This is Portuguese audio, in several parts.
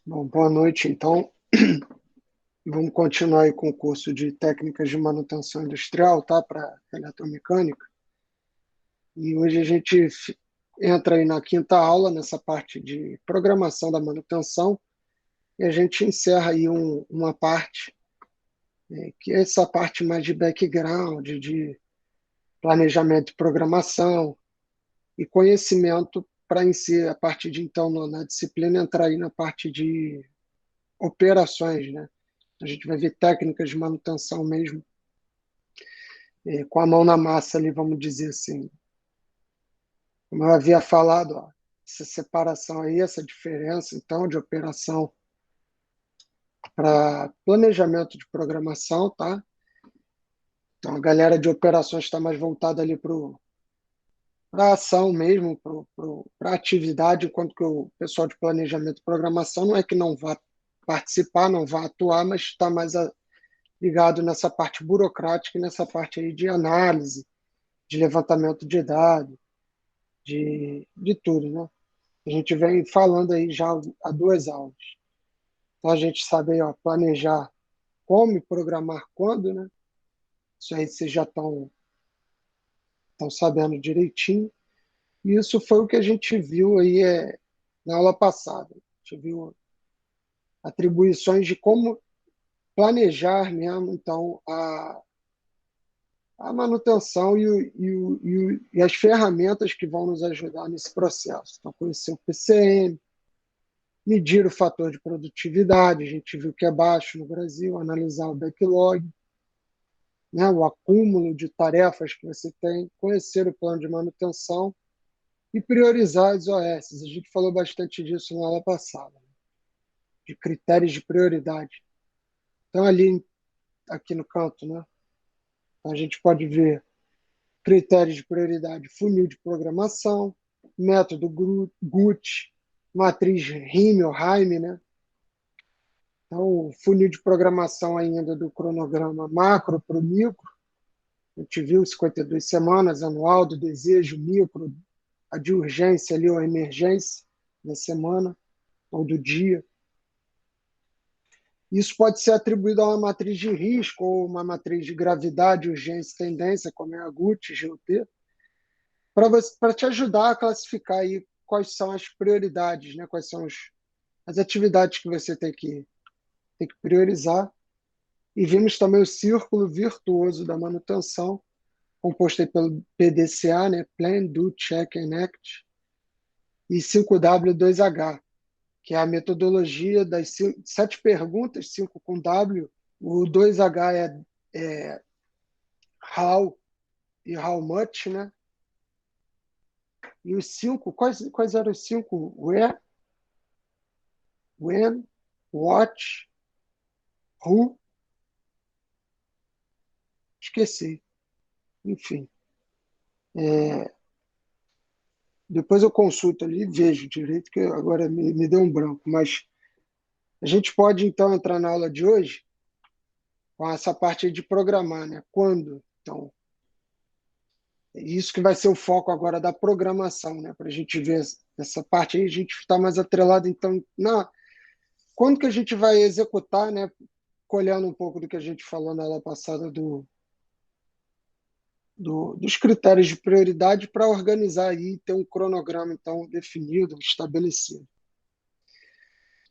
Bom, boa noite, então. Vamos continuar aí com o curso de técnicas de manutenção industrial, tá? Para eletromecânica. E hoje a gente entra aí na quinta aula, nessa parte de programação da manutenção, e a gente encerra aí uma parte, que é essa parte mais de background, de planejamento e programação, e conhecimento para em si, a partir de então, na disciplina, entrar aí na parte de operações, né? A gente vai ver técnicas de manutenção mesmo, com a mão na massa ali, vamos dizer assim. Como eu havia falado, ó, essa separação aí, essa diferença, então, de operação para planejamento de programação, tá? Então, a galera de operações está mais voltada ali para a ação mesmo, para a atividade, enquanto que o pessoal de planejamento e programação não é que não vá participar, não vá atuar, mas está mais ligado nessa parte burocrática e nessa parte aí de análise, de levantamento de dados, de tudo, né? A gente vem falando aí já há duas aulas. Então a gente sabe aí, ó, planejar como e programar quando, né? Isso aí vocês já estão sabendo direitinho. E isso foi o que a gente viu aí na aula passada. A gente viu atribuições de como planejar mesmo, então, a manutenção e as ferramentas que vão nos ajudar nesse processo. Então, conhecer o PCM, medir o fator de produtividade, a gente viu que é baixo no Brasil, analisar o backlog, né, o acúmulo de tarefas que você tem, conhecer o plano de manutenção e priorizar as OS. A gente falou bastante disso na aula passada, né, de critérios de prioridade. Então, ali, aqui no canto, né, a gente pode ver critérios de prioridade, funil de programação, método GUT, matriz Rime ou Haime, né? Então, o funil de programação ainda do cronograma macro para o micro, a gente viu 52 semanas, anual, do desejo, micro, a de urgência ali, ou emergência da semana ou do dia. Isso pode ser atribuído a uma matriz de risco ou uma matriz de gravidade, urgência e tendência, como é a GUT, GUT, para te ajudar a classificar aí quais são as prioridades, né? Quais são as atividades que você tem que priorizar. E vimos também o círculo virtuoso da manutenção, composto aí pelo PDCA, né? Plan, Do, Check and Act, e 5W2H, que é a metodologia das 7 perguntas, 5 com W. O 2H é how e how much, né? E os 5, quais eram os 5? Where, when, what, who, esqueci. Enfim, depois eu consulto ali e vejo direito, que agora me deu um branco. Mas a gente pode, então, entrar na aula de hoje com essa parte de programar, né? Quando? Então, isso que vai ser o foco agora da programação, né? Para a gente ver essa parte aí, a gente está mais atrelado, então, quando que a gente vai executar, né? Colhendo um pouco do que a gente falou na aula passada dos critérios de prioridade para organizar aí e ter um cronograma, então, definido, estabelecido.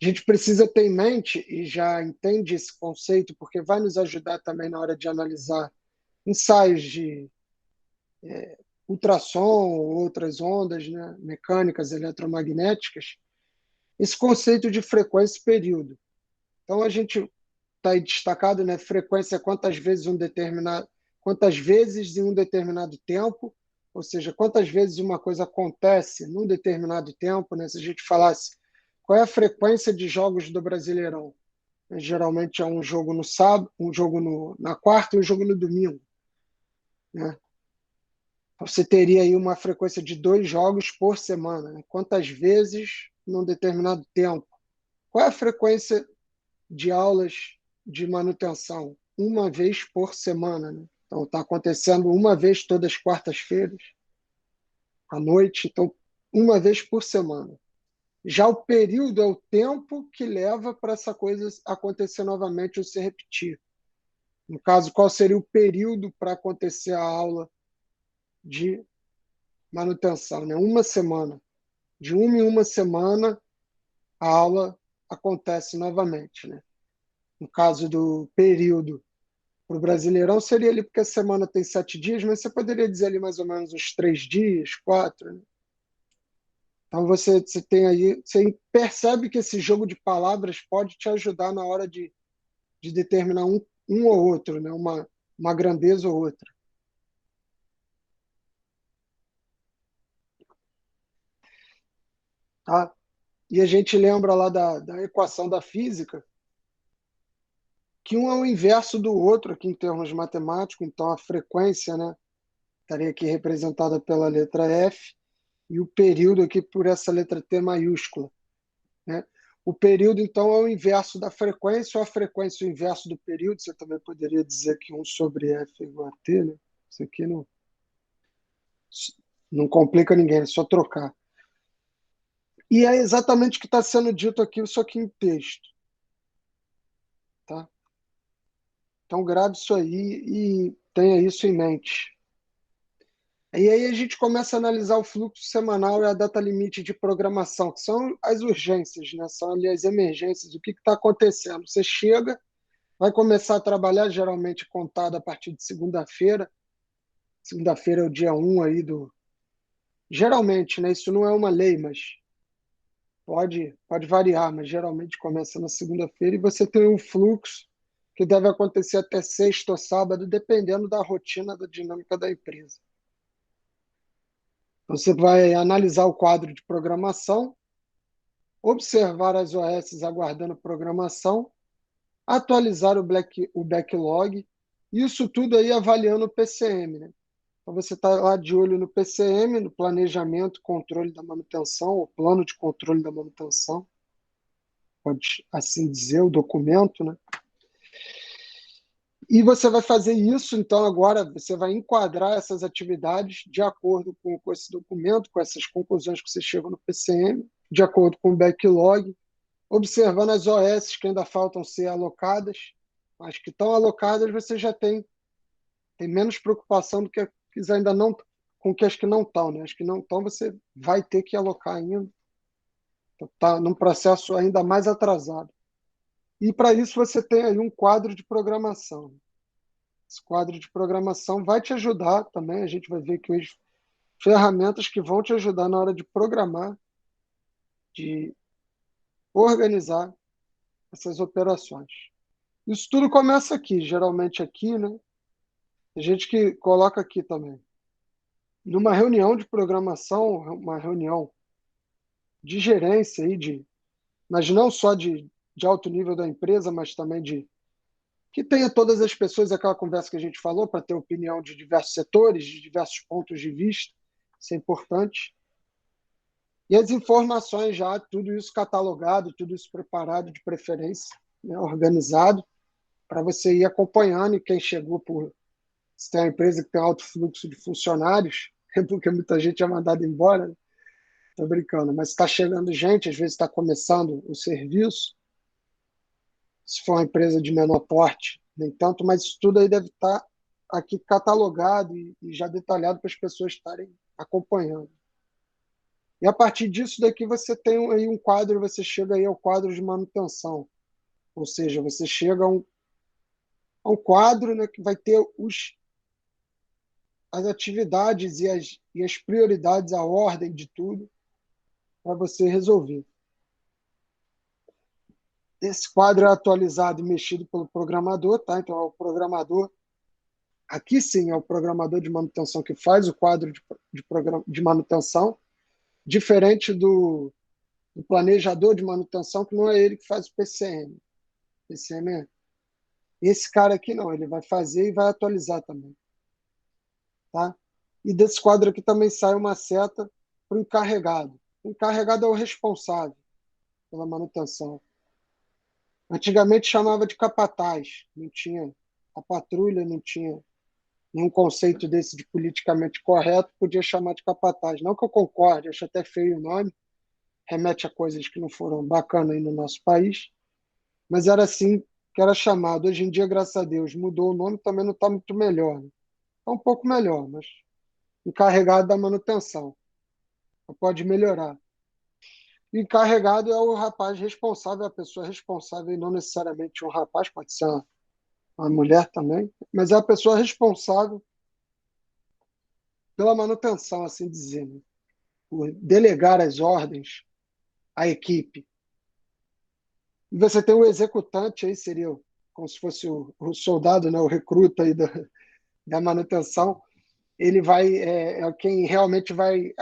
A gente precisa ter em mente, e já entende esse conceito, porque vai nos ajudar também na hora de analisar ensaios de ultrassom ou outras ondas, né, mecânicas, eletromagnéticas, esse conceito de frequência e período. Então, a gente está aí destacado, né, frequência é quantas vezes em um determinado tempo, ou seja, quantas vezes uma coisa acontece num determinado tempo, né? Se a gente falasse qual é a frequência de jogos do Brasileirão, geralmente é um jogo no sábado, um jogo na quarta e um jogo no domingo, né? Você teria aí uma frequência de 2 jogos por semana, né? Quantas vezes num determinado tempo? Qual é a frequência de aulas de manutenção? Uma vez por semana, né? Então, está acontecendo uma vez todas as quartas-feiras, à noite, então, uma vez por semana. Já o período é o tempo que leva para essa coisa acontecer novamente ou se repetir. No caso, qual seria o período para acontecer a aula de manutenção? Né? Uma semana. De uma em uma semana, a aula acontece novamente. Né? No caso do período para o Brasileirão, seria ali, porque a semana tem 7 dias, mas você poderia dizer ali mais ou menos uns 3 dias, 4. Né? Então você tem aí, você percebe que esse jogo de palavras pode te ajudar na hora de determinar um ou outro, né? Uma grandeza ou outra. Tá? E a gente lembra lá da equação da física, que um é o inverso do outro aqui em termos matemáticos, então a frequência, né, estaria aqui representada pela letra F e o período aqui por essa letra T maiúscula. Né? O período, então, é o inverso da frequência, ou a frequência é o inverso do período. Você também poderia dizer que 1/F é igual a T, né? Isso aqui não complica ninguém, é só trocar. E é exatamente o que está sendo dito aqui, só que em texto. Tá? Então, grave isso aí e tenha isso em mente. E aí a gente começa a analisar o fluxo semanal e a data limite de programação, que são as urgências, né? São ali as emergências, o que está acontecendo. Você chega, vai começar a trabalhar, geralmente contado a partir de segunda-feira. Segunda-feira é o dia 1 aí do... Geralmente, né? Isso não é uma lei, mas pode variar, mas geralmente começa na segunda-feira e você tem um fluxo que deve acontecer até sexta ou sábado, dependendo da rotina, da dinâmica da empresa. Você vai analisar o quadro de programação, observar as OS aguardando programação, atualizar o backlog, isso tudo aí avaliando o PCM. Né? Então você está lá de olho no PCM, no planejamento, controle da manutenção, o plano de controle da manutenção, pode assim dizer, o documento, né? E você vai fazer isso, então agora você vai enquadrar essas atividades de acordo com esse documento, com essas conclusões que você chegou no PCM, de acordo com o backlog, observando as OS que ainda faltam ser alocadas, as que estão alocadas você já tem menos preocupação do que as ainda não, com que as que não estão. Né? As que não estão você vai ter que alocar ainda, está num processo ainda mais atrasado. E para isso você tem aí um quadro de programação. Esse quadro de programação vai te ajudar também, a gente vai ver que hoje ferramentas que vão te ajudar na hora de programar, de organizar essas operações. Isso tudo começa aqui, geralmente aqui, né? Tem gente que coloca aqui também. Numa reunião de programação, uma reunião de gerência, aí mas não só de alto nível da empresa, mas também de que tenha todas as pessoas, aquela conversa que a gente falou, para ter opinião de diversos setores, de diversos pontos de vista, isso é importante. E as informações já, tudo isso catalogado, tudo isso preparado de preferência, né, organizado, para você ir acompanhando e quem chegou por... Se tem uma empresa que tem alto fluxo de funcionários, é porque muita gente é mandada embora, estou brincando, mas está chegando gente, às vezes está começando o serviço, se for uma empresa de menor porte, nem tanto, mas isso tudo aí deve estar aqui catalogado e já detalhado para as pessoas estarem acompanhando. E a partir disso daqui você tem aí um quadro, você chega aí ao quadro de manutenção, ou seja, você chega a um quadro, né, que vai ter as atividades e as prioridades, a ordem de tudo para você resolver. Esse quadro é atualizado e mexido pelo programador, tá? Então é o programador, aqui sim é o programador de manutenção que faz o quadro de manutenção, diferente do planejador de manutenção, que não é ele que faz o PCM. O PCM é esse cara aqui não, ele vai fazer e vai atualizar também. Tá? E desse quadro aqui também sai uma seta para o encarregado. O encarregado é o responsável pela manutenção. Antigamente chamava de capataz, não tinha a patrulha, não tinha nenhum conceito desse de politicamente correto, podia chamar de capataz. Não que eu concorde, acho até feio o nome, remete a coisas que não foram bacanas aí no nosso país, mas era assim que era chamado. Hoje em dia, graças a Deus, mudou o nome, também não está muito melhor. Né? Está um pouco melhor, mas encarregado da manutenção. Pode melhorar. O encarregado é o rapaz responsável, a pessoa responsável, e não necessariamente um rapaz, pode ser uma mulher também, mas é a pessoa responsável pela manutenção, assim dizer, né? Por delegar as ordens à equipe. E você tem o executante, aí seria como se fosse o soldado, né? O recruta aí da manutenção. Ele vai, é quem realmente vai,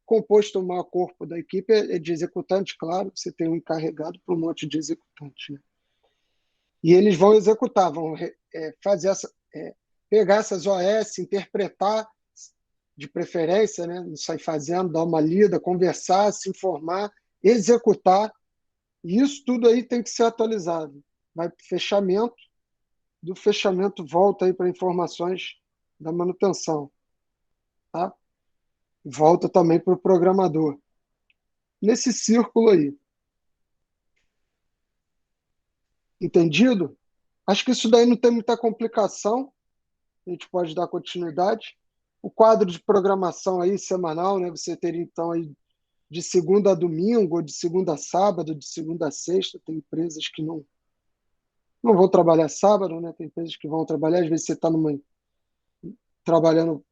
composto o maior corpo da equipe é de executante, claro, você tem um encarregado para um monte de executantes, né? E eles vão executar, vão fazer pegar essas OS, interpretar de preferência, né? Não sair fazendo, dar uma lida, conversar, se informar, executar. E isso tudo aí tem que ser atualizado. Vai para o fechamento, do fechamento volta aí para informações da manutenção, tá? Volta também para o programador. Nesse círculo aí. Entendido? Acho que isso daí não tem muita complicação. A gente pode dar continuidade. O quadro de programação aí semanal, né? Você teria então aí de segunda a domingo, ou de segunda a sábado, de segunda a sexta. Tem empresas que não vão trabalhar sábado, né? Tem empresas que vão trabalhar. Às vezes você está trabalhando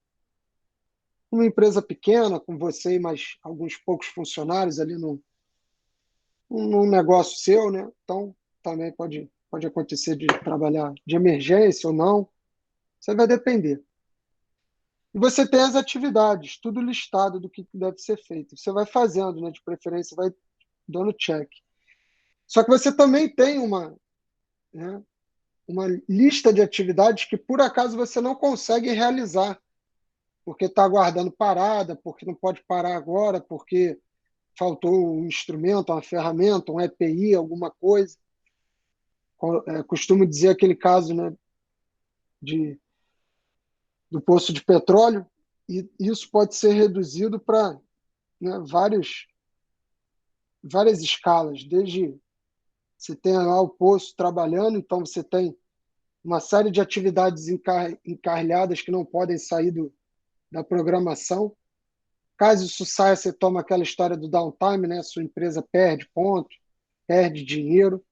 numa empresa pequena, com você e mais alguns poucos funcionários ali num negócio seu, né? Então, também pode acontecer de trabalhar de emergência ou não. Isso vai depender. E você tem as atividades, tudo listado do que deve ser feito. Você vai fazendo, né? De preferência, vai dando check. Só que você também tem né, uma lista de atividades que, por acaso, você não consegue realizar, porque está aguardando parada, porque não pode parar agora, porque faltou um instrumento, uma ferramenta, um EPI, alguma coisa. Costumo dizer aquele caso, né, do poço de petróleo, e isso pode ser reduzido para, né, várias escalas, desde você tem lá o poço trabalhando, então você tem uma série de atividades encarrilhadas que não podem sair da programação. Caso isso saia, você toma aquela história do downtime, né? Sua empresa perde ponto, perde dinheiro.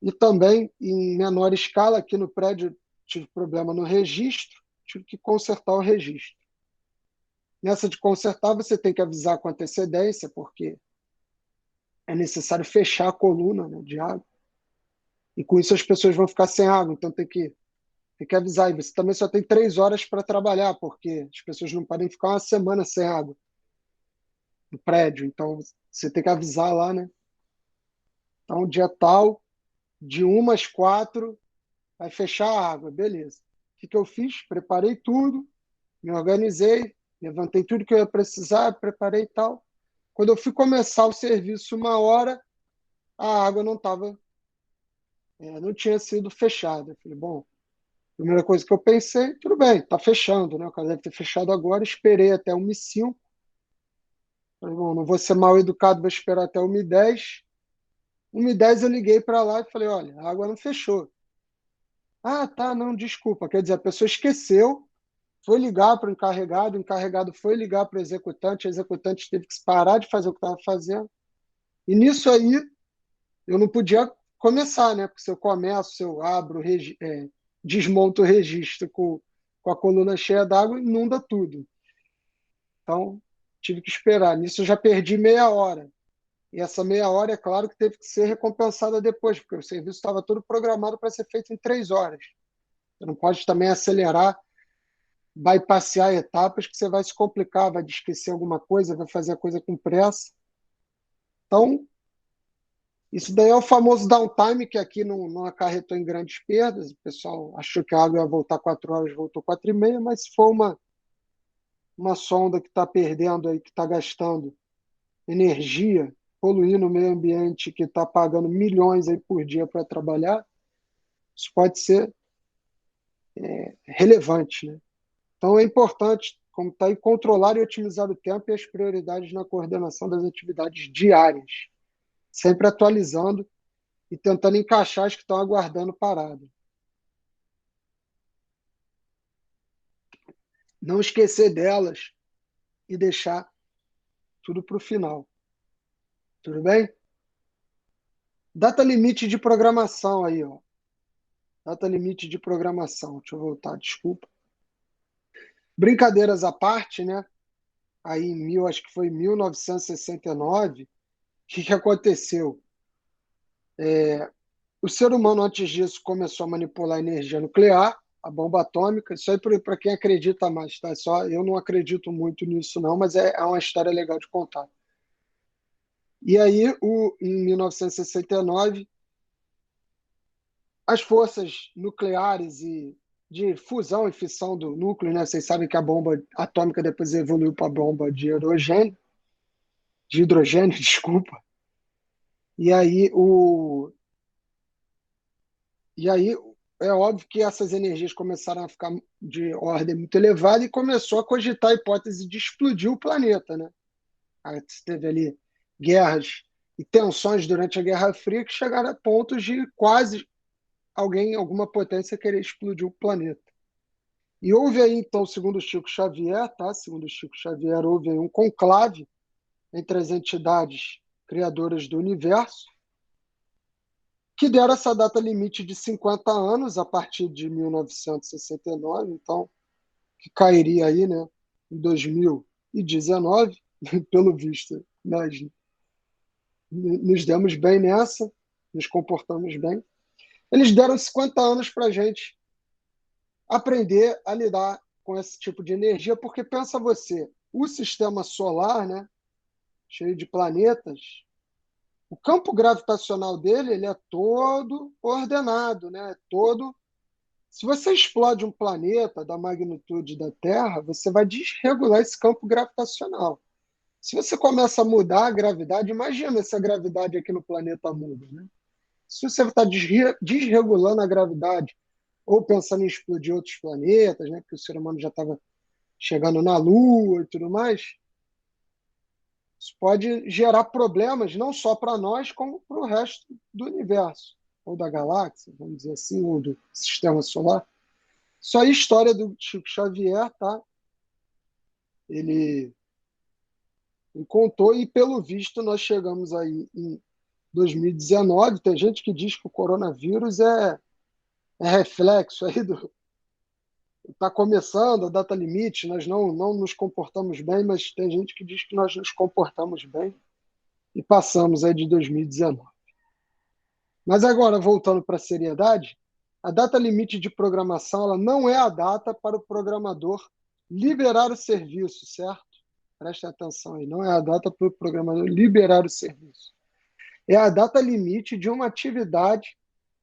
E também, em menor escala, aqui no prédio tive problema no registro, tive que consertar o registro. Nessa de consertar, você tem que avisar com antecedência, porque é necessário fechar a coluna, né, de água. E com isso as pessoas vão ficar sem água, então tem que avisar. E você também só tem 3 horas para trabalhar, porque as pessoas não podem ficar uma semana sem água no prédio. Então você tem que avisar lá, né? Então, dia tal, de 1 às 4, vai fechar a água. Beleza. O que eu fiz? Preparei tudo, me organizei, levantei tudo que eu ia precisar, preparei e tal. Quando eu fui começar o serviço 1 hora, a água não tinha sido fechada. Eu falei, bom, primeira coisa que eu pensei, tudo bem, está fechando, né? O cara deve ter fechado agora, esperei até 1h05. Falei, bom, não vou ser mal educado, vou esperar até 1h10. 1h10 eu liguei para lá e falei, olha, a água não fechou. Ah, tá, não, desculpa. Quer dizer, a pessoa esqueceu, foi ligar para o encarregado foi ligar para o executante teve que parar de fazer o que estava fazendo. E nisso aí, eu não podia começar, né? Porque se eu começo, se eu abro, desmonto o registro com a coluna cheia d'água, inunda tudo. Então, tive que esperar. Nisso eu já perdi meia hora. E essa meia hora, é claro que teve que ser recompensada depois, porque o serviço estava todo programado para ser feito em 3 horas. Você não pode também acelerar, bypassear etapas, que você vai se complicar, vai esquecer alguma coisa, vai fazer a coisa com pressa. Então, isso daí é o famoso downtime, que aqui não acarretou em grandes perdas. O pessoal achou que a água ia voltar 4 horas, voltou 4h30, mas se for uma sonda que está perdendo aí, que está gastando energia, poluindo o meio ambiente, que está pagando milhões aí por dia para trabalhar, isso pode ser relevante, né? Então é importante, como está, e controlar e otimizar o tempo e as prioridades na coordenação das atividades diárias, sempre atualizando e tentando encaixar as que estão aguardando parada. Não esquecer delas e deixar tudo para o final. Tudo bem? Data limite de programação aí, ó. Data limite de programação. Deixa eu voltar, desculpa. Brincadeiras à parte, né? Aí acho que foi 1969, o que aconteceu? O ser humano, antes disso, começou a manipular a energia nuclear, a bomba atômica. Isso aí para quem acredita mais, tá? Eu não acredito muito nisso, não, mas é uma história legal de contar. E aí, em 1969, as forças nucleares e de fusão e fissão do núcleo, né? Vocês sabem que a bomba atômica depois evoluiu para a bomba de hidrogênio, desculpa. E aí, é óbvio que essas energias começaram a ficar de ordem muito elevada e começou a cogitar a hipótese de explodir o planeta, né? Aí teve ali guerras e tensões durante a Guerra Fria que chegaram a pontos de quase alguma potência querer explodir o planeta. E houve aí, então, segundo Chico Xavier, tá? Segundo Chico Xavier, houve aí um conclave entre as entidades criadoras do universo, que deram essa data limite de 50 anos a partir de 1969, então, que cairia aí, né, em 2019, pelo visto, nós nos demos bem nessa, nos comportamos bem. Eles deram 50 anos para a gente aprender a lidar com esse tipo de energia, porque pensa você, o sistema solar, né, cheio de planetas, o campo gravitacional dele ele é todo ordenado, né? Todo. Se você explode um planeta da magnitude da Terra, você vai desregular esse campo gravitacional. Se você começa a mudar a gravidade, imagina se a gravidade aqui no planeta muda, né? Se você está desregulando a gravidade ou pensando em explodir outros planetas, né? Porque o ser humano já estava chegando na Lua e tudo mais, isso pode gerar problemas não só para nós, como para o resto do universo, ou da galáxia, vamos dizer assim, ou do sistema solar. Isso aí é história do Chico Xavier, tá? Ele contou e, pelo visto, nós chegamos aí em 2019. Tem gente que diz que o coronavírus é reflexo aí do. Está começando a data limite, nós não nos comportamos bem, mas tem gente que diz que nós nos comportamos bem e passamos aí de 2019. Mas agora, voltando para a seriedade, a data limite de programação ela não é a data para o programador liberar o serviço, certo? Prestem atenção aí, não é a data para o programador liberar o serviço. É a data limite de uma atividade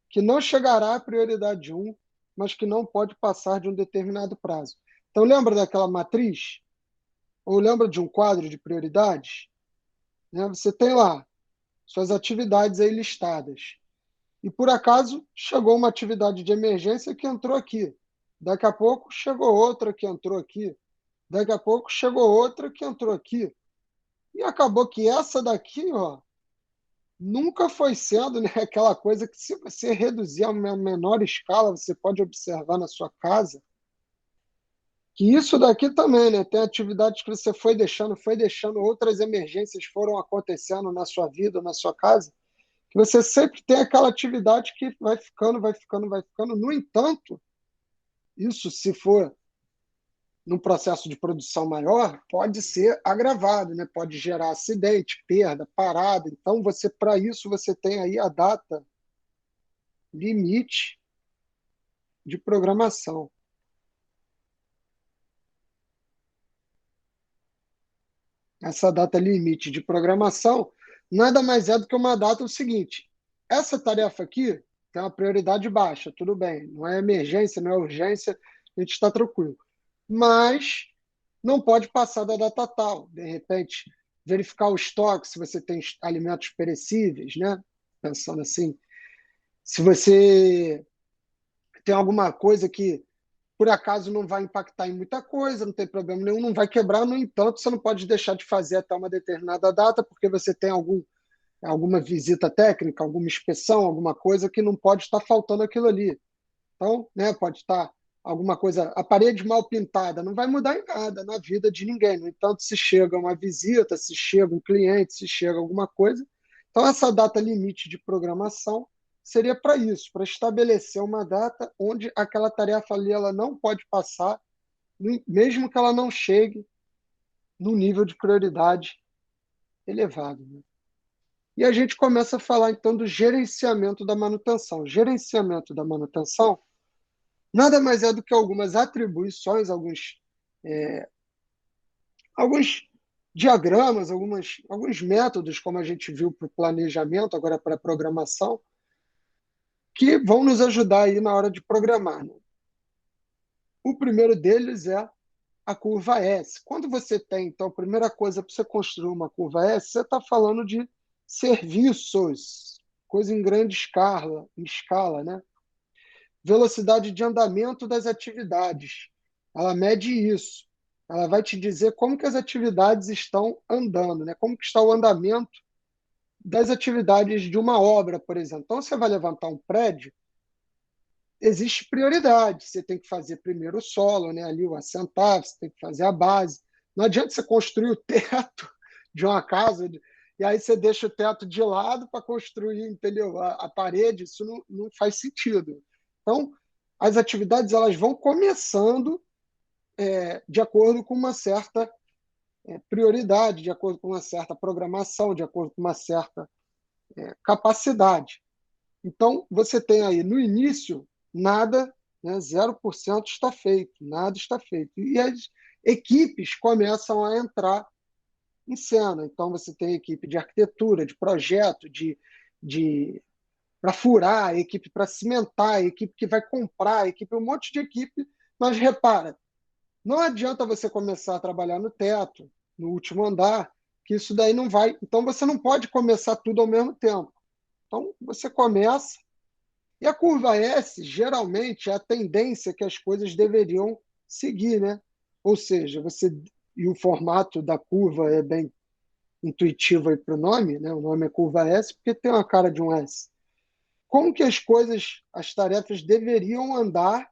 que não chegará à prioridade 1, mas que não pode passar de um determinado prazo. Então, lembra daquela matriz? Ou lembra de um quadro de prioridades? Né? Você tem lá suas atividades aí listadas. E, por acaso, chegou uma atividade de emergência que entrou aqui. Daqui a pouco, chegou outra que entrou aqui. Daqui a pouco, chegou outra que entrou aqui. E acabou que essa daqui, ó, nunca foi sendo, né, aquela coisa que, se você reduzir a uma menor escala, você pode observar na sua casa, que isso daqui também, né, tem atividades que você foi deixando, outras emergências foram acontecendo na sua vida, na sua casa, que você sempre tem aquela atividade que vai ficando, vai ficando, vai ficando. No entanto, isso, se for num processo de produção maior, pode ser agravado, né? Pode gerar acidente, perda, parada. Então, para isso, você tem aí a data limite de programação. Essa data limite de programação nada mais é do que uma data o seguinte: essa tarefa aqui tem uma prioridade baixa, tudo bem, não é emergência, não é urgência, a gente está tranquilo. Mas não pode passar da data tal. De repente, verificar o estoque, se você tem alimentos perecíveis, né? Pensando assim, se você tem alguma coisa que por acaso não vai impactar em muita coisa, não tem problema nenhum, não vai quebrar. No entanto, você não pode deixar de fazer até uma determinada data, porque você tem alguma visita técnica, alguma inspeção, alguma coisa que não pode estar faltando aquilo ali. Então, né, pode estar alguma coisa, a parede mal pintada, não vai mudar em nada na vida de ninguém. No entanto, se chega uma visita, se chega um cliente, se chega alguma coisa, então essa data limite de programação seria para isso, para estabelecer uma data onde aquela tarefa ali ela não pode passar, mesmo que ela não chegue no nível de prioridade elevado, né? E a gente começa a falar então do gerenciamento da manutenção. Gerenciamento da manutenção nada mais é do que algumas atribuições, alguns diagramas, alguns métodos, como a gente viu para o planejamento, agora para a programação, que vão nos ajudar aí na hora de programar, né? O primeiro deles é a curva S. Quando você tem, então, a primeira coisa para você construir uma curva S, você está falando de serviços, coisa em escala, né? Velocidade de andamento das atividades. Ela mede isso. Ela vai te dizer como que as atividades estão andando, né? Como que está o andamento das atividades de uma obra, por exemplo. Então, você vai levantar um prédio, existe prioridade. Você tem que fazer primeiro o solo, né? Ali o assentar, você tem que fazer a base. Não adianta você construir o teto de uma casa e aí você deixa o teto de lado para construir, entendeu? A parede, isso não faz sentido. Então, as atividades elas vão começando de acordo com uma certa prioridade, de acordo com uma certa programação, de acordo com uma certa capacidade. Então, você tem aí no início nada, né, 0% está feito, nada está feito. E as equipes começam a entrar em cena. Então, você tem equipe de arquitetura, de projeto, de para furar, a equipe para cimentar, a equipe que vai comprar, a equipe, um monte de equipe. Mas repara, não adianta você começar a trabalhar no teto, no último andar, que isso daí não vai. Então você não pode começar tudo ao mesmo tempo. Então você começa. E a curva S, geralmente, é a tendência que as coisas deveriam seguir, né? Ou seja, e o formato da curva é bem intuitivo aí para o nome, né? O nome é curva S, porque tem uma cara de um S. Como que as tarefas deveriam andar?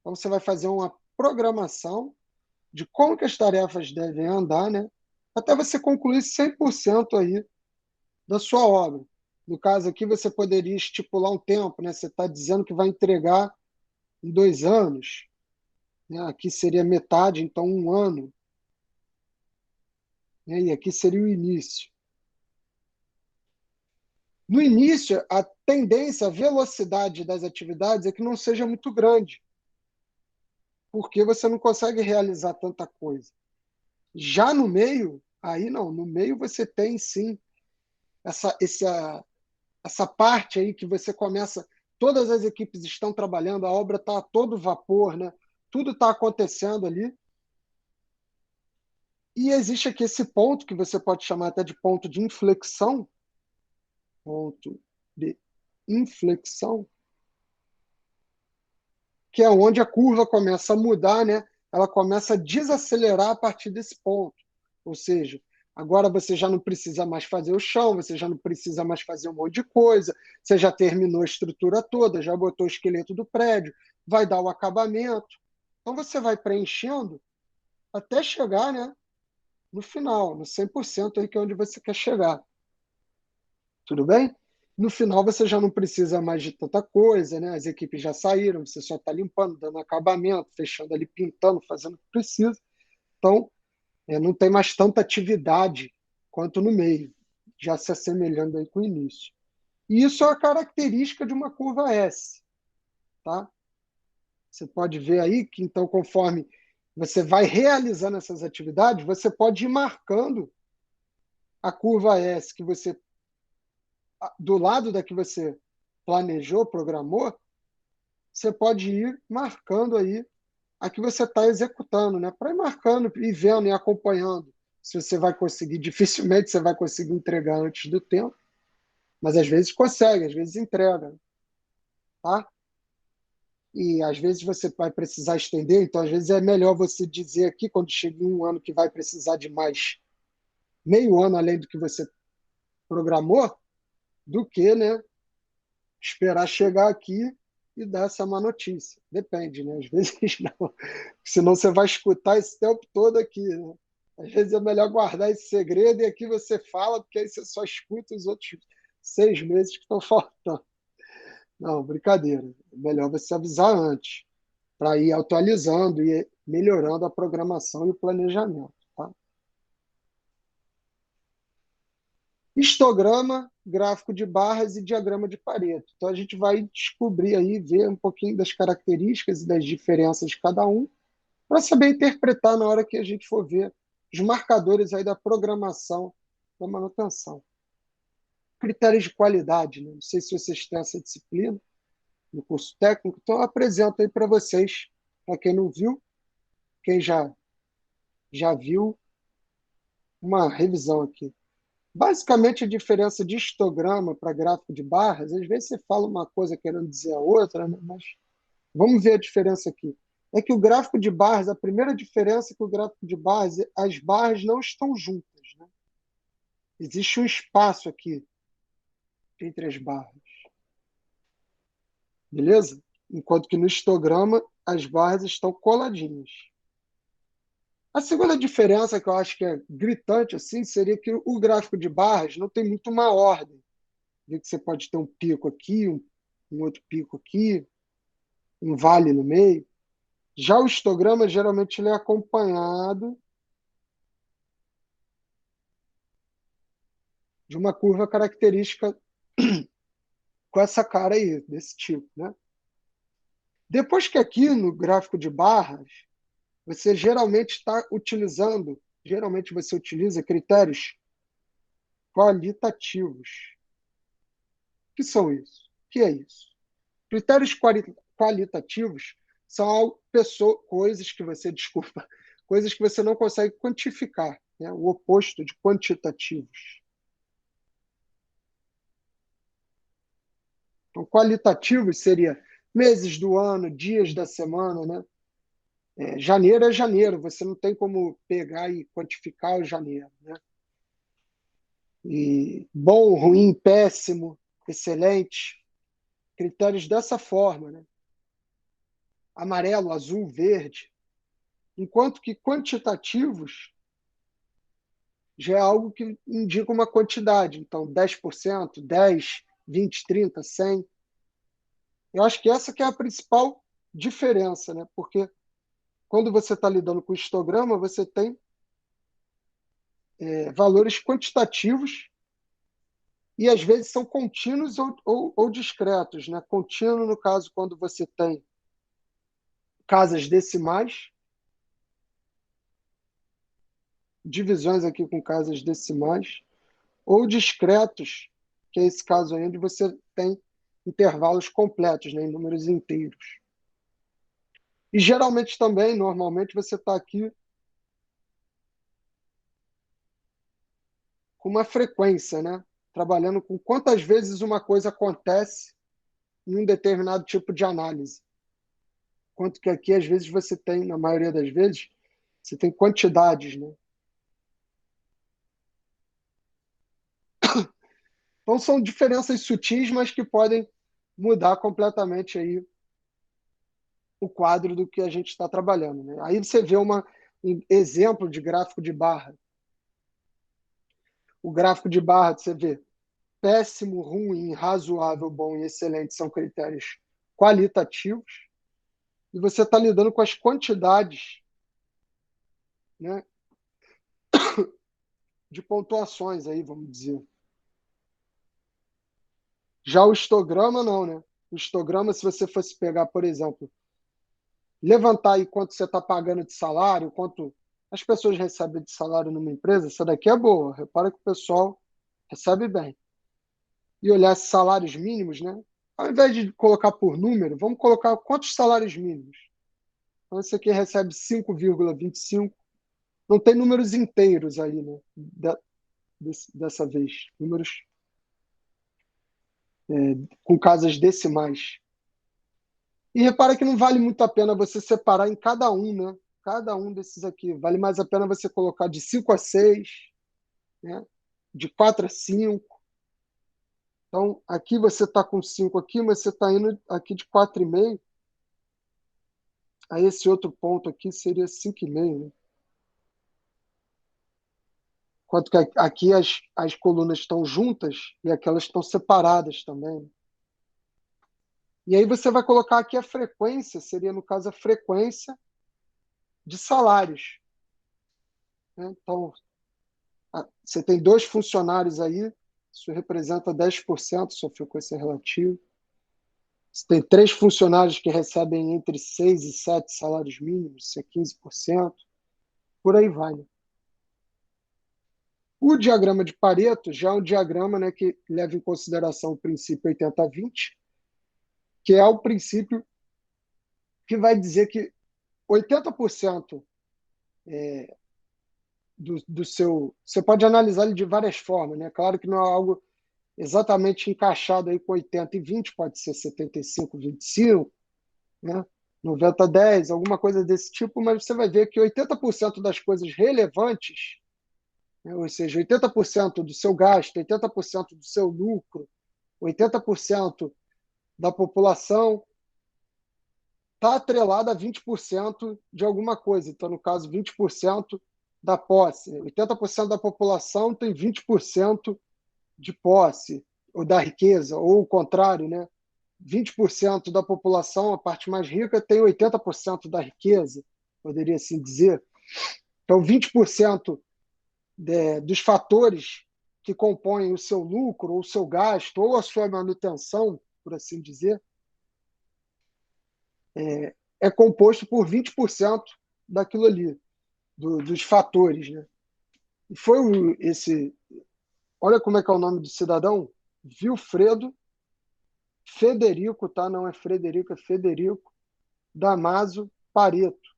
Então você vai fazer uma programação de como que as tarefas devem andar, né? Até você concluir 100% aí da sua obra. No caso aqui, você poderia estipular um tempo, né? Você está dizendo que vai entregar em 2 anos, né? Aqui seria metade, então 1 ano, né? E aqui seria o início. No início, a tendência, a velocidade das atividades é que não seja muito grande, porque você não consegue realizar tanta coisa. Já no meio, aí não, no meio você tem sim essa parte aí que você começa, todas as equipes estão trabalhando, a obra está a todo vapor, né? Tudo está acontecendo ali. E existe aqui esse ponto que você pode chamar até de ponto de inflexão, que é onde a curva começa a mudar, né? Ela começa a desacelerar a partir desse ponto. Ou seja, agora você já não precisa mais fazer o chão, você já não precisa mais fazer um monte de coisa, você já terminou a estrutura toda, já botou o esqueleto do prédio, vai dar o acabamento. Então você vai preenchendo até chegar, né, no final, no 100% aí que é onde você quer chegar. Tudo bem? No final você já não precisa mais de tanta coisa, né? As equipes já saíram, você só está limpando, dando acabamento, fechando ali, pintando, fazendo o que precisa. Então, não tem mais tanta atividade quanto no meio, já se assemelhando aí com o início. E isso é uma característica de uma curva S, tá? Você pode ver aí que, então, conforme você vai realizando essas atividades, você pode ir marcando a curva S que você, do lado da que você planejou, programou, você pode ir marcando aí a que você está executando, né? Para ir marcando e vendo e acompanhando se você vai conseguir. Dificilmente você vai conseguir entregar antes do tempo, mas às vezes consegue, às vezes entrega, tá? e às vezes você vai precisar estender, então às vezes é melhor você dizer aqui, quando chega em um ano que vai precisar de mais meio ano além do que você programou, do que, né, esperar chegar aqui e dar essa má notícia. Depende, né? Às vezes não. Senão você vai escutar esse tempo todo aqui, né? Às vezes é melhor guardar esse segredo e aqui você fala, porque aí você só escuta os outros 6 meses que estão faltando. Não, brincadeira. É melhor você avisar antes, para ir atualizando e melhorando a programação e o planejamento. Tá? Histograma, gráfico de barras e diagrama de Pareto. Então a gente vai descobrir aí, ver um pouquinho das características e das diferenças de cada um, para saber interpretar na hora que a gente for ver os marcadores aí da programação da manutenção. Critérios de qualidade, né? Não sei se vocês têm essa disciplina no curso técnico, então eu apresento aí para vocês, para quem não viu, quem já viu, uma revisão aqui. Basicamente, a diferença de histograma para gráfico de barras, às vezes você fala uma coisa querendo dizer a outra, né? Mas vamos ver a diferença aqui. É que o gráfico de barras, a primeira diferença é que o gráfico de barras, as barras não estão juntas. Né? Existe um espaço aqui entre as barras. Beleza? Enquanto que no histograma, as barras estão coladinhas. A segunda diferença, que eu acho que é gritante, assim, seria que o gráfico de barras não tem muito uma ordem. Vê que você pode ter um pico aqui, um outro pico aqui, um vale no meio. Já o histograma, geralmente, ele é acompanhado de uma curva característica com essa cara aí, desse tipo. Né? Depois que aqui no gráfico de barras, você geralmente você utiliza critérios qualitativos. O que são isso? O que é isso? Critérios qualitativos são coisas que você não consegue quantificar, né? O oposto de quantitativos. Então, qualitativos seria meses do ano, dias da semana, né? Janeiro é janeiro, você não tem como pegar e quantificar o janeiro, né? E bom, ruim, péssimo, excelente, critérios dessa forma, né? Amarelo, azul, verde, enquanto que quantitativos já é algo que indica uma quantidade, então 10%, 10, 20, 30, 100. Eu acho que essa que é a principal diferença, né? Porque quando você está lidando com histograma, você tem valores quantitativos e às vezes são contínuos ou discretos. Né? Contínuo, no caso, quando você tem casas decimais, divisões aqui com casas decimais, ou discretos, que é esse caso aí onde você tem intervalos completos, né, em números inteiros. E geralmente também, normalmente, você está aqui com uma frequência, né? Trabalhando com quantas vezes uma coisa acontece em um determinado tipo de análise. Quanto que aqui, às vezes, você tem, na maioria das vezes, você tem quantidades, né? Então, são diferenças sutis, mas que podem mudar completamente aí o quadro do que a gente está trabalhando. Né? Aí você vê um exemplo de gráfico de barra. O gráfico de barra, você vê péssimo, ruim, razoável, bom e excelente são critérios qualitativos. E você está lidando com as quantidades, né, de pontuações aí, vamos dizer. Já o histograma, não, né? O histograma, se você fosse pegar, por exemplo, levantar aí quanto você está pagando de salário, quanto as pessoas recebem de salário numa empresa, essa daqui é boa. Repara que o pessoal recebe bem. E olhar esses salários mínimos, né? Ao invés de colocar por número, vamos colocar quantos salários mínimos. Então, esse aqui recebe 5,25. Não tem números inteiros aí, né? Dessa vez. Números com casas decimais. E repara que não vale muito a pena você separar em cada um, né? Cada um desses aqui. Vale mais a pena você colocar de 5 a 6, né? De 4 a 5. Então, aqui você está com 5 aqui, mas você está indo aqui de 4,5. Aí esse outro ponto aqui seria 5,5, né? Enquanto que aqui as colunas estão juntas e aquelas estão separadas também. E aí você vai colocar aqui a frequência, seria, no caso, a frequência de salários, né? Então, você tem 2 funcionários aí, isso representa 10%, sua frequência relativa. Você tem 3 funcionários que recebem entre 6 e 7 salários mínimos, isso é 15%. Por aí vai, né? O diagrama de Pareto já é um diagrama, né, que leva em consideração o princípio 80-20, que é o princípio que vai dizer que 80% do seu... Você pode analisar ele de várias formas, né? Claro que não é algo exatamente encaixado aí com 80 e 20, pode ser 75-25, né? 90-10, alguma coisa desse tipo, mas você vai ver que 80% das coisas relevantes, né? Ou seja, 80% do seu gasto, 80% do seu lucro, 80% da população está atrelada a 20% de alguma coisa. Então, no caso, 20% da posse. 80% da população tem 20% de posse, ou da riqueza, ou o contrário, né? 20% da população, a parte mais rica, tem 80% da riqueza, poderia assim dizer. Então, 20% dos fatores que compõem o seu lucro, ou o seu gasto, ou a sua manutenção, por assim dizer, é composto por 20% daquilo ali, dos fatores, né? E foi esse... Olha como é que é o nome do cidadão? Vilfredo Federico, tá? Não é Frederico, é Federico Damaso Pareto.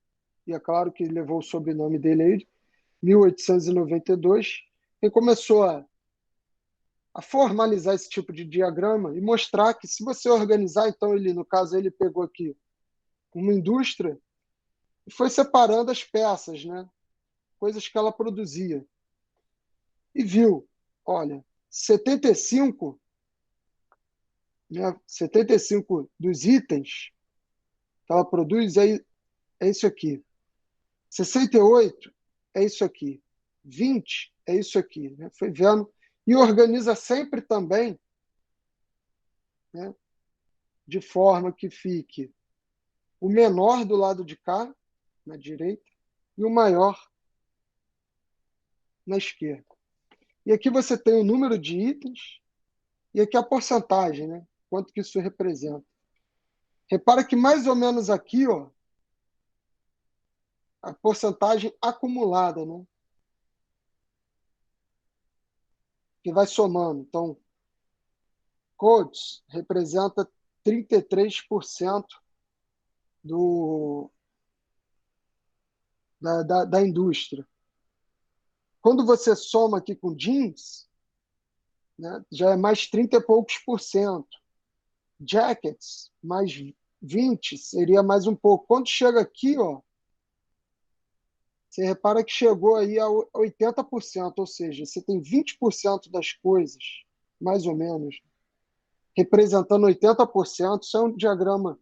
E é claro que levou o sobrenome dele aí, 1892, quem começou a formalizar esse tipo de diagrama e mostrar que se você organizar, então ele, no caso, ele pegou aqui uma indústria e foi separando as peças, né? Coisas que ela produzia. E viu, olha, 75, né? 75 dos itens que ela produz é isso aqui. 68 é isso aqui. 20 é isso aqui, né? Foi vendo. E organiza sempre também, né, de forma que fique o menor do lado de cá, na direita, e o maior na esquerda. E aqui você tem o número de itens e aqui a porcentagem, né? Quanto que isso representa. Repara que mais ou menos aqui, ó, a porcentagem acumulada, né? Que vai somando. Então, codes representa 33% do, da indústria. Quando você soma aqui com jeans, né, já é mais 30 e poucos por cento. Jackets, mais 20, seria mais um pouco. Quando chega aqui, ó, você repara que chegou aí a 80%, ou seja, você tem 20% das coisas, mais ou menos, representando 80%. Isso é um diagrama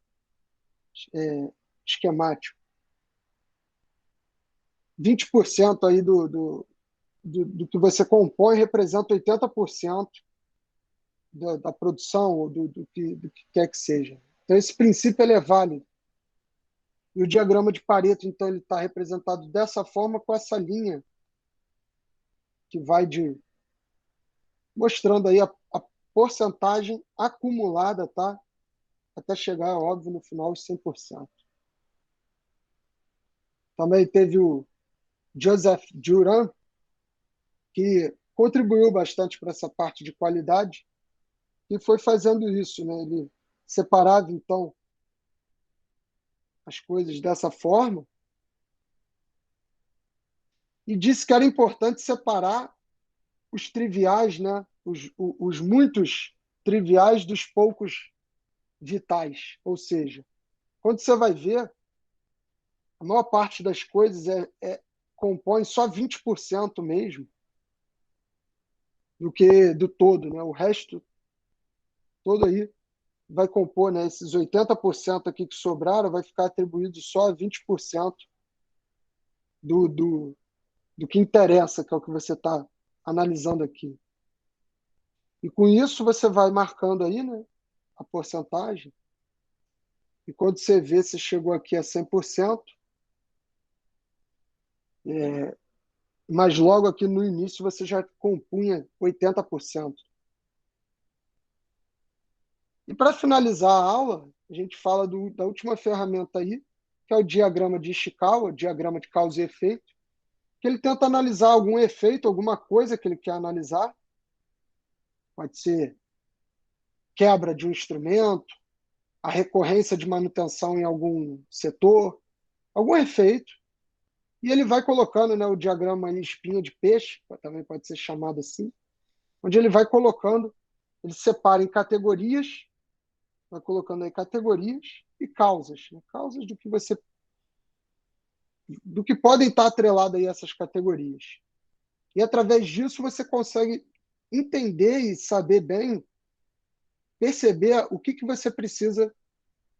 esquemático. 20% aí do que você compõe representa 80% da produção ou do que quer que seja. Então, esse princípio ele é válido. E o diagrama de Pareto, então, ele está representado dessa forma, com essa linha que vai mostrando aí a porcentagem acumulada, tá? Até chegar, óbvio, no final aos 100%. Também teve o Joseph Juran, que contribuiu bastante para essa parte de qualidade, e foi fazendo isso, né? Ele separava, então, as coisas dessa forma e disse que era importante separar os triviais, né? Os muitos triviais dos poucos vitais. Ou seja, quando você vai ver, a maior parte das coisas compõe só 20% mesmo do todo, né? O resto todo aí vai compor, né? Esses 80% aqui que sobraram vai ficar atribuído só a 20% do que interessa, que é o que você está analisando aqui. E com isso você vai marcando aí, né, a porcentagem, e quando você vê se chegou aqui a 100%, mas logo aqui no início você já compunha 80%. E para finalizar a aula, a gente fala da última ferramenta aí, que é o diagrama de Ishikawa, o diagrama de causa e efeito, que ele tenta analisar algum efeito, alguma coisa que ele quer analisar. Pode ser quebra de um instrumento, a recorrência de manutenção em algum setor, algum efeito. E ele vai colocando, né, o diagrama aí, espinha de peixe, também pode ser chamado assim, onde ele vai colocando, ele separa em categorias, vai colocando aí categorias e causas, né? Causas do que podem estar atreladas aí a essas categorias. E através disso você consegue entender e saber bem, perceber o que você precisa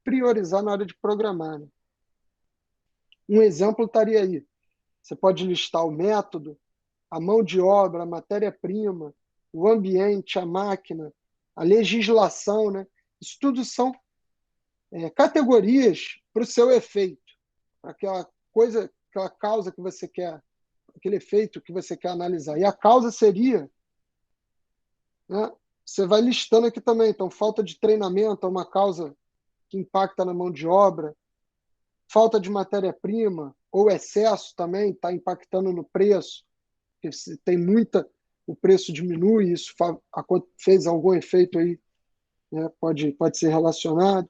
priorizar na hora de programar, né? Um exemplo estaria aí. Você pode listar o método, a mão de obra, a matéria-prima, o ambiente, a máquina, a legislação, né? Isso tudo são categorias para o seu efeito, para aquela coisa, aquela causa que você quer, aquele efeito que você quer analisar. E a causa seria, né? Você vai listando aqui também. Então, falta de treinamento é uma causa que impacta na mão de obra, falta de matéria-prima ou excesso também está impactando no preço, porque se tem muita, o preço diminui, isso fez algum efeito aí, né? Pode ser relacionado.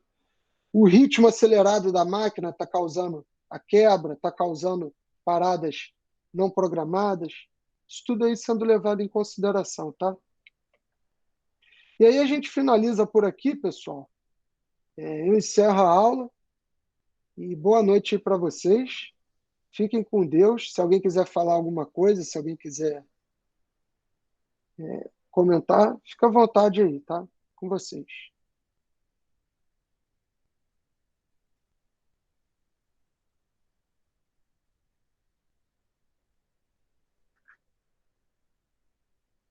O ritmo acelerado da máquina está causando a quebra, está causando paradas não programadas. Isso tudo aí sendo levado em consideração, tá? E aí a gente finaliza por aqui, pessoal. Eu encerro a aula e boa noite para vocês. Fiquem com Deus. Se alguém quiser falar alguma coisa, se alguém quiser comentar, fica à vontade aí, tá? Com vocês.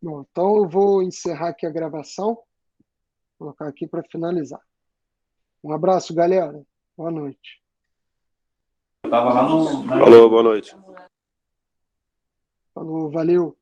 Bom, então eu vou encerrar aqui a gravação, vou colocar aqui para finalizar. Um abraço, galera. Boa noite. Eu tava lá no. Falou, boa noite. Falou, valeu.